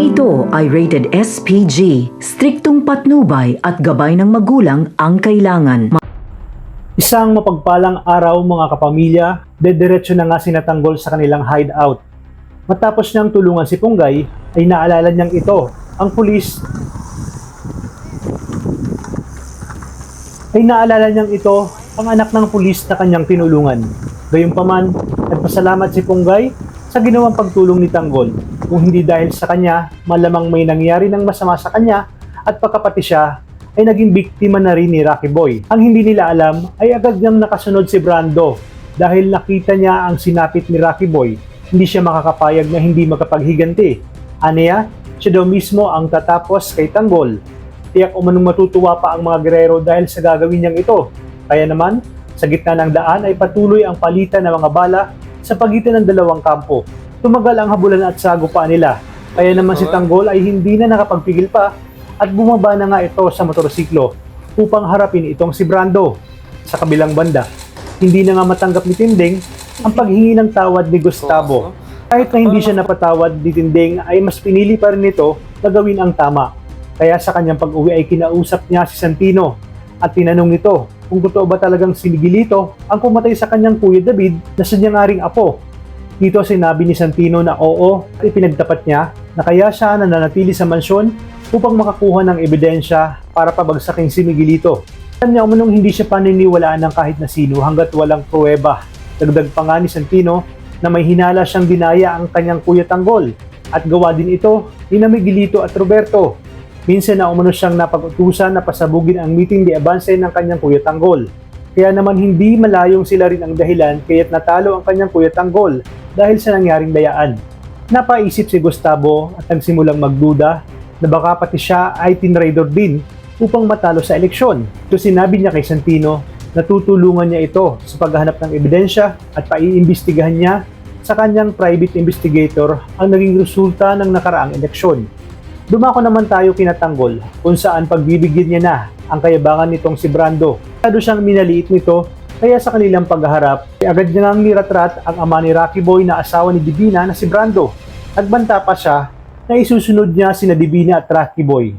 Ito ay rated SPG, striktong patnubay at gabay ng magulang ang kailangan. Isang mapagpalang araw mga kapamilya, dediretso na nga sinatanggol sa kanilang hideout. Matapos niyang tulungan si Punggay, ay naalala niyang ito, ang pulis. Ang anak ng pulis na kanyang tinulungan. Gayunpaman, nagpasalamat si Punggay sa ginawang pagtulong ni Tanggol. Kung hindi dahil sa kanya, malamang may nangyari ng masama sa kanya at pagkapati siya ay naging biktima na rin ni Rocky Boy. Ang hindi nila alam ay agad niyang nakasunod si Brando dahil nakita niya ang sinapit ni Rocky Boy. Hindi siya makakapayag na hindi makapaghiganti. Aniya, siya daw mismo ang tatapos kay Tanggol. Tiyak umanong matutuwa pa ang mga gerero dahil sa gagawin niyang ito. Kaya naman, sa gitna ng daan ay patuloy ang palitan ng mga bala sa pagitan ng dalawang kampo. Tumagal ang habulan at sagupaan nila. Kaya naman si Tanggol ay hindi na nakapagpigil pa at bumaba na nga ito sa motorsiklo upang harapin itong si Brando. Sa kabilang banda, hindi na nga matanggap ni Tinding ang paghingi ng tawad ni Gustavo. Kahit na hindi siya napatawad ni Tinding ay mas pinili pa rin ito na gawin ang tama. Kaya sa kanyang pag-uwi ay kinausap niya si Santino at tinanong ito kung totoo ba talagang si Miguelito ang pumatay sa kanyang kuya David na sa ring apo. Dito sinabi ni Santino na oo at ipinagtapat niya na kaya siya nananatili sa mansyon upang makakuha ng ebidensya para pabagsakin si Miguelito. Alam niya umanong hindi siya paniniwalaan ng kahit na sino hanggat walang pruweba. Dagdag pa nga ni Santino na may hinala siyang dinaya ang kanyang kuya Tanggol at gawa din ito ni Miguelito at Roberto. Minsan na umano siyang napag-utusan na pasabugin ang meeting de avance ng kanyang kuya Tanggol. Kaya naman hindi malayong sila rin ang dahilan kaya't natalo ang kanyang kuya Tanggol dahil sa nangyaring dayaan. Napaisip si Gustavo at nagsimulang magduda na baka pati siya ay tinraidor din upang matalo sa eleksyon. So sinabi niya kay Santino na tutulungan niya ito sa paghahanap ng ebidensya at paiimbestigahan niya sa kanyang private investigator ang naging resulta ng nakaraang eleksyon. Dumako naman tayo kina Tanggol kung saan pagbibigyan niya na ang kayabangan nitong si Brando. Masyado siyang minaliit nito kaya sa kanilang paghaharap ay agad niya nang niratrat ang ama ni Rocky Boy na asawa ni Divina na si Brando. Nagbanta pa siya na isusunod niya sina Divina at Rocky Boy.